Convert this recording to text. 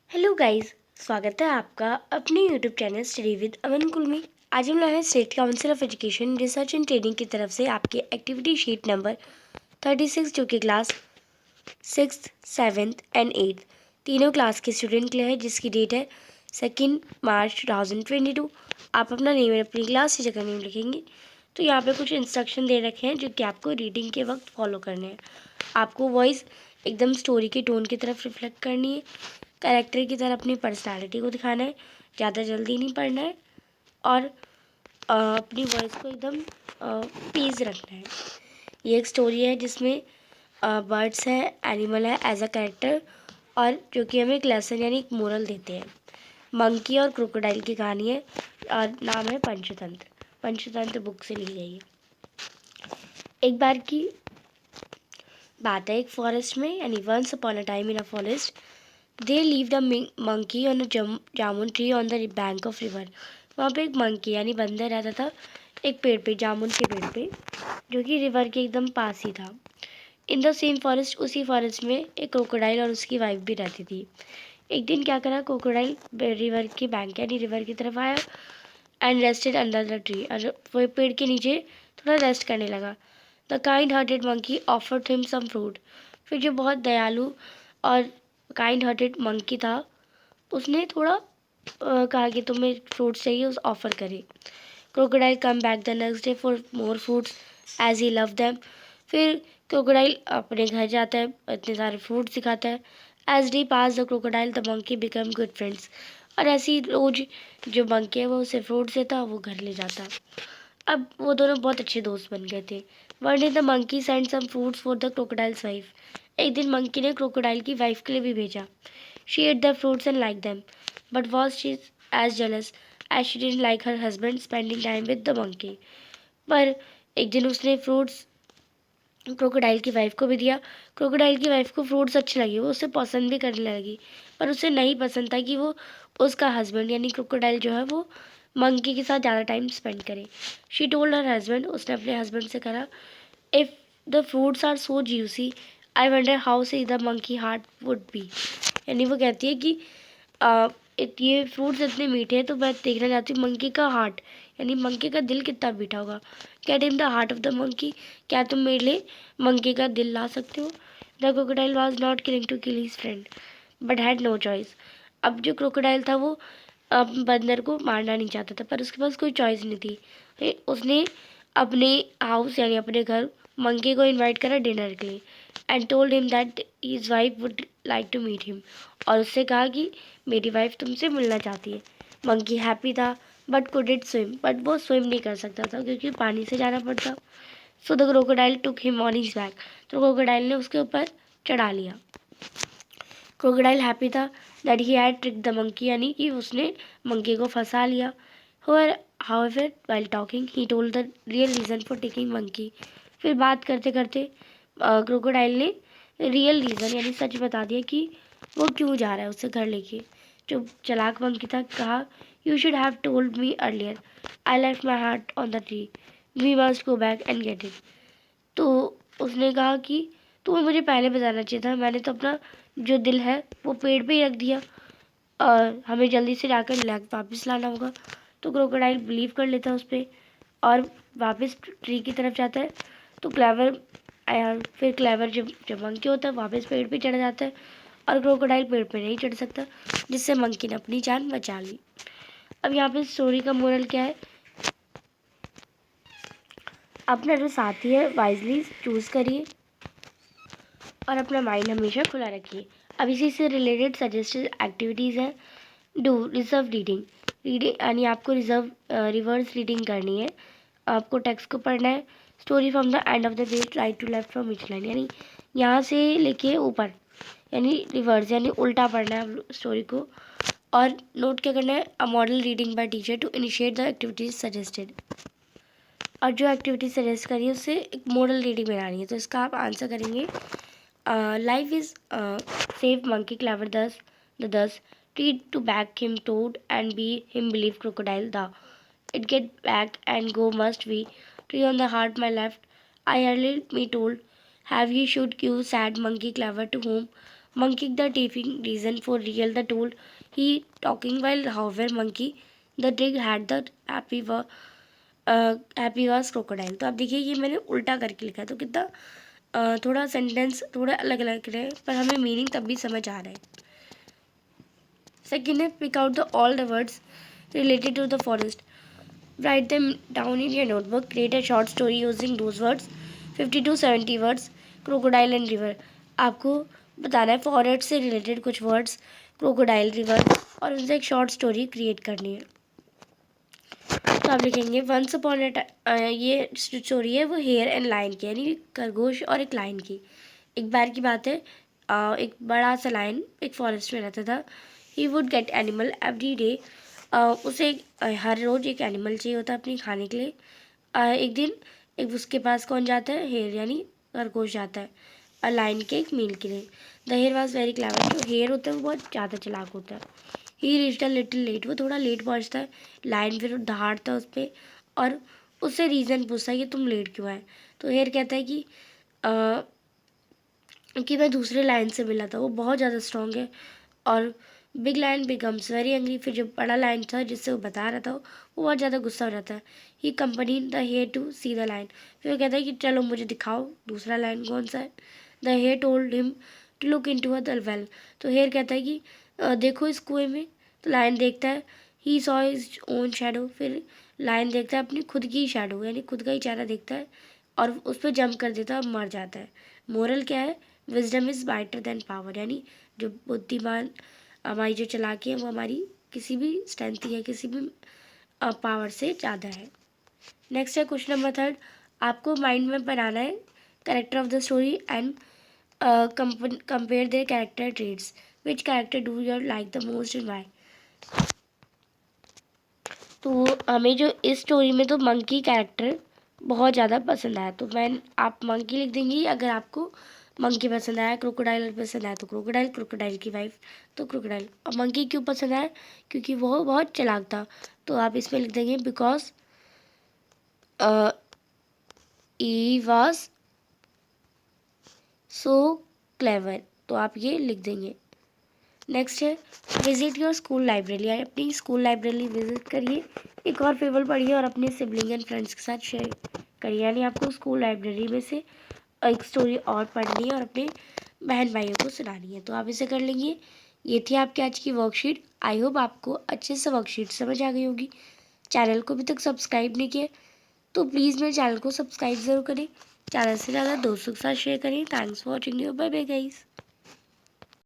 Hello guys, स्वागत है आपका अपने यूट्यूब चैनल स्टडी विद अमन कुल में। आज हम लाए हैं state council of education research and training की तरफ से आपके एक्टिविटी शीट नंबर 36 जो कि class 6th 7th and 8th तीनों क्लास के स्टूडेंट के लिए है, जिसकी डेट है 2 मार्च 2022। आप अपना नेम और अपनी क्लास की जगह नेम लिखेंगे। तो यहाँ पे कुछ इंस्ट्रक्शन दे रखे हैं जो कि आपको रीडिंग के वक्त फॉलो करने हैं। आपको वॉइस एकदम स्टोरी के टोन की तरफ रिफ्लेक्ट करनी है, कैरेक्टर की तरह अपनी पर्सनालिटी को दिखाना है, ज़्यादा जल्दी नहीं पढ़ना है और अपनी वॉइस को एकदम पीस रखना है। ये एक स्टोरी है जिसमें बर्ड्स है, एनिमल है एज अ कैरेक्टर, और जो कि हमें एक लेसन यानी एक मोरल देते हैं। मंकी और क्रोकोडाइल की कहानी है और नाम है पंचतंत्र। पंचतंत्र बुक से ली गई है। एक बार की बात है एक फॉरेस्ट में, यानी once upon a time in a forest they live the monkey on a jamun tree on the bank of river. वहाँ पे एक मंकी यानी बंदर रहता था एक पेड़ पे, जामुन के पेड़ पे, जो कि रिवर के एकदम पास ही था। इन द सेम फॉरेस्ट, उसी फॉरेस्ट में एक क्रोकोडाइल और उसकी वाइफ भी रहती थी। एक दिन क्या करा, क्रोकोडाइल रिवर के बैंक यानी रिवर की तरफ आया and rested under the tree, और वो पेड़ के नीचे थोड़ा रेस्ट करने लगा। The kind hearted monkey offered him some fruit. फिर जो बहुत दयालु और काइंड हार्टेड मंकी था, उसने थोड़ा कहा कि तुम्हें फ्रूट्स चाहिए, उस ऑफ़र करे। Crocodile come back the next day for more fruits as he love them. फिर क्रोकोडाइल अपने घर जाता है, इतने सारे फ्रूट्स दिखाता है। As day pass the crocodile the monkey become good friends. और ऐसे ही रोज जो मंकी है वो उसे फ्रूट्स देता, वो घर ले जाता। अब वो दोनों बहुत अच्छे दोस्त बन गए थे। One day the monkey send some fruits for the crocodile's wife. एक दिन मंकी ने क्रोकोडाइल की वाइफ के लिए भी भेजा। She ate the fruits and like them, but was she as jealous as she didn't like her husband spending time with the monkey. पर एक दिन उसने फ्रूट्स क्रोकोडाइल की वाइफ को भी दिया। क्रोकोडाइल की वाइफ को फ्रूट्स अच्छे लगे, वो उसे पसंद भी करने लगी, पर उसे नहीं पसंद था कि वो उसका हस्बैंड यानी क्रोकोडाइल जो है वो मंकी के साथ ज़्यादा टाइम स्पेंड करे। शी टोल्ड हर हस्बैंड, उसने अपने हस्बैंड से कहा, if the fruits are so juicy I wonder how say the monkey heart would be. यानी वो कहती है कि ये फ्रूट्स इतने मीठे हैं तो मैं देखना चाहती हूँ मंकी का हार्ट, यानी मंकी का दिल कितना मीठा होगा। Get in the heart of the monkey, क्या तुम मेरे लिए मंकी का दिल ला सकते हो। The crocodile was not killing to kill his friend but had no choice. अब जो क्रोकोडाइल था वो बंदर को मारना नहीं चाहता था, पर उसके पास कोई चॉइस नहीं थी। उसने अपने हाउस यानी अपने घर मंकी को इनवाइट करा डिनर के लिए and told him that his wife would like to meet him. और उससे कहा कि मेरी वाइफ तुमसे मिलना चाहती है। मंकी हैप्पी था बट कुडिड स्विम, बट वो स्विम नहीं कर सकता था क्योंकि पानी से जाना पड़ता। So the crocodile took him on his back, तो क्रोकोडाइल ने उसके ऊपर चढ़ा लिया। क्रोकोडाइल हैप्पी था that he had trick the monkey, यानी कि उसने मंकी को फंसा लिया। However, while talking, he told the real reason for taking monkey. फिर बात करते करते क्रोकोडाइल ने रियल रीज़न यानी सच बता दिया कि वो क्यों जा रहा है उसे घर लेके। जो चालाक मंकी था कहा, you should have told me earlier, I left my heart on the tree, we must go back and get it. तो उसने कहा कि तुम्हें मुझे पहले बताना चाहिए था, मैंने तो अपना जो दिल है वो पेड़ पे ही रख दिया और हमें जल्दी से जाकर लैग वापस लाना होगा। तो क्रोकोडाइल बिलीव कर लेता है उस पर और वापस ट्री की तरफ जाता है। तो फिर क्लेवर जो मंकी होता है वापस पेड़ पे चढ़ जाता है और क्रोकोडाइल पेड़ पे नहीं चढ़ सकता, जिससे मंकी ने अपनी जान बचा ली। अब यहाँ पे स्टोरी का मोरल क्या है, अपना जो साथी है वाइजली चूज़ करिए और अपना माइंड हमेशा खुला रखिए। अब इसी से रिलेटेड सजेस्टेड एक्टिविटीज़ हैं। डू रिजर्व रीडिंग, यानी आपको रिवर्स रीडिंग करनी है। आपको टेक्स्ट को पढ़ना है। Story from the end of the page, right to left from each line, यानी यहाँ से लेके ऊपर, यानी रिवर्स यानी उल्टा पढ़ना है स्टोरी को। और नोट क्या करना है, a model reading by teacher to initiate the activities suggested. और जो एक्टिविटी सजेस्ट करी है उससे एक मॉडल रीडिंग बनानी है, तो इसका आप आंसर करेंगे, life is save monkey clever thus treat to back him toad and be him believe crocodile the it get back and go must we tree on the heart my left I early me told have ye should cue sad monkey clever to whom Monkey the taking reason for real the told he talking while however monkey the dig had the happy was crocodile। तो आप देखिए ये मैंने उल्टा करके लिखा है तो कितना थोड़ा सेंटेंस थोड़ा अलग अलग रहे पर हमें मीनिंग तब भी समझ आ रहा है। सेकेंड है pick out the all the words related to the forest, write them down in your notebook, create a short story using those words, 50 to 70 words, crocodile and river। आपको बताना है फॉरेस्ट से रिलेटेड कुछ words, crocodile, river और उनसे एक short story create करनी है। तो आप लिखेंगे वंस अपॉन ये स्टोरी है वो हेयर एंड लाइन की, यानी खरगोश और एक लाइन की। एक बार की बात है, एक बड़ा सा लाइन एक फॉरेस्ट में रहता था। He would get animal every day, उसे हर रोज़ एक एनिमल चाहिए होता है अपनी खाने के लिए। एक दिन एक उसके पास कौन जाता है, हेयर यानी खरगोश जाता है लाइन के एक मील के लिए। The hare was very clever, जो हेयर होता है वो बहुत ज़्यादा चालाक होता है। He reached a little late, वो थोड़ा लेट पहुंचता है। लाइन फिर दहाड़ता है उस पर और उससे रीज़न पूछता है कि तुम लेट क्यों आए। तो हेयर कहता है कि मैं दूसरे लाइन से मिला था, वो बहुत ज़्यादा स्ट्रॉन्ग है। और big line becomes very angry, फिर जो बड़ा लाइन था जिससे वो बता रहा था वो बहुत ज़्यादा गुस्सा हो जाता है। He company the hair to see the line, फिर वो कहता है कि चलो मुझे दिखाओ दूसरा लाइन कौन सा है। The hare told him to look into the well, तो हेयर कहता है कि देखो इस कुएं में। तो लाइन देखता है, he saw his own shadow, फिर लाइन देखता है अपनी खुद की शैडो यानी खुद का ही चेहरा देखता है और उस पर जंप कर देता है और मर जाता है। मोरल क्या है, wisdom is better than power, यानी जो बुद्धिमान हमारी जो चालाकी है वो हमारी किसी भी स्ट्रेंथ या किसी भी पावर से ज़्यादा है। नेक्स्ट है क्वेश्चन नंबर थर्ड, आपको माइंड में बनाना है character of the story and compare their character trades, which character do you like the most and why. तो हमें जो इस स्टोरी में तो मंकी कैरेक्टर बहुत ज़्यादा पसंद आया, तो आप मंकी लिख देंगी। अगर आपको मंकी पसंद आया, क्रोकोडाइल पसंद आया तो क्रोकोडाइल, क्रोकोडाइल की वाइफ तो क्रोकोडाइल। और मंकी क्यों पसंद आया, क्योंकि वो बहुत चालाक था, तो आप इसमें लिख देंगे because he was so clever, तो आप ये लिख देंगे। नेक्स्ट है विजिट योर स्कूल लाइब्रेरी, यानी अपनी स्कूल लाइब्रेरी विजिट करिए, एक और फेबल पढ़िए और अपने सिबलिंग एंड फ्रेंड्स के साथ शेयर करिए। यानी आपको स्कूल लाइब्रेरी में से एक स्टोरी और पढ़नी है और अपने बहन भाइयों को सुनानी है, तो आप इसे कर लेंगे। ये थी आपकी आज की वर्कशीट। आई होप आपको अच्छे से वर्कशीट समझ आ गई होगी। चैनल को अभी तक सब्सक्राइब नहीं किया तो प्लीज़ मेरे चैनल को सब्सक्राइब ज़रूर करें, ज़्यादा से ज़्यादा दोस्तों के साथ शेयर करें। Thanks for watching, bye bye guys.